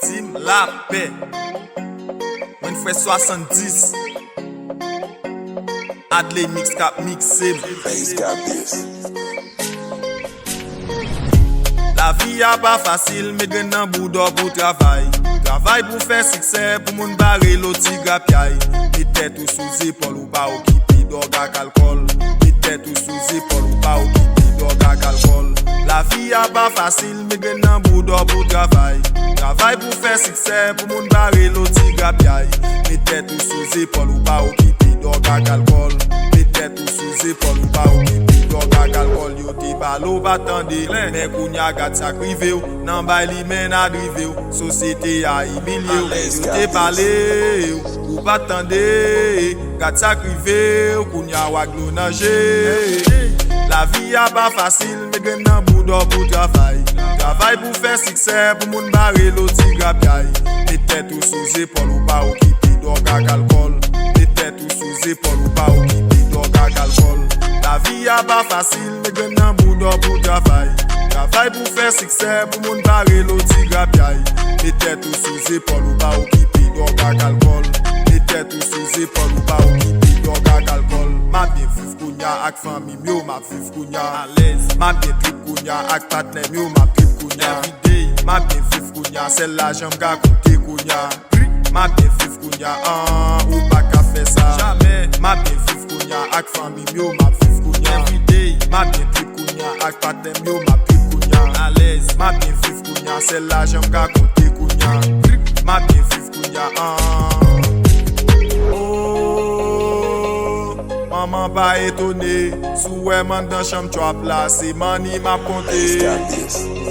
Team La Paix, Mwen fè 70 Adley mix kap mixé. La vie a pas facile, mais gen nan boudo pour travail. Travail pour faire succès, pour moun barrer l'oti grapiaille. Mi tête ou sous épaule ou pas ou kipi d'orga alcool. Mi tête ou sous épaule ou pas ou kipi d'orga alcool. La vie a pas facile, mais gen nan boudo pour travail. Travail pour faire succès, pour moun barrer l'oti grapiaille. Mi tête ou sous épaule ou pas ou kipi d'orga alcool. Mi tête ou sous épaule ou pas ou kipi d'orga alcool. Yo ti balo batande, mais kounya gat sakrive ou. Nan bay li men a drive ou. Société a humilié ou. Yo te parlé ou batande, gat sakrive ou. Kounya wag lo nage. La vie a pas facile, mais gen nan boudo pour travail. Travail pour faire succès, pour moun barrer l'oti grapiaille. Les têtes ou sous épaule ou pas ou kipi d'orga alcool. Les têtes ou sous épaule ou pas ou kipi d'orga alcool. La vie a pas facile, mais gen nan boudo pour travail. Travail pour faire succès, pour moun barrer l'oti grapiaille. Les têtes ou sous épaule ou pas ou kipi d'orga alcool. Les têtes ou sous épaule ou pas ou kipi d'orga alcool. Ma bien viv kounya ak famille myo, ma viv kounya à l'aise. Ma bien trip kounya ak partenaire myo, ma trip kounya everyday. Ma bien viv kounya, c'est l'argent m'ka compter kounya. Ma bien viv kounya, ou pas ka faire ça jamais. Ma bien viv kounya ak famille myo, ma viv kounya everyday. Ma bien trip kounya ak partenaire myo, ma trip kounya à l'aise. Ma bien viv kounya, c'est l'argent m'ka compter kounya. Ma bien viv kounya, Maman pas étonné, sous man dans chambre tu as placé, mani m'a compté.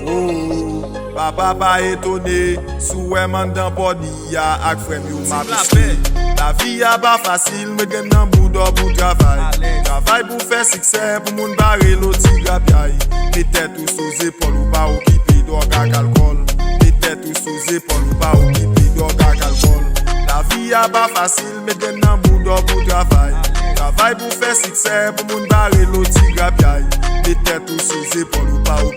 Oh, papa pas étonné, sous man dans body ya ak frère yo m'a placé. La vie a pas facile, mais gen nan boudo pour travail. Travail pour faire succès, pour moun barrer l'oti grapiaille. Les têtes ou sous épaule ou pas ou kipi d'orga alcool. Les têtes ou sous épaule ou pas ou kipi d'orga alcool. La vie a pas facile, mais gen nan boudo pour travail. Travail pour faire succès, pour moun barrer l'oti grapiaille. Les têtes ou sous épaule ou pas ou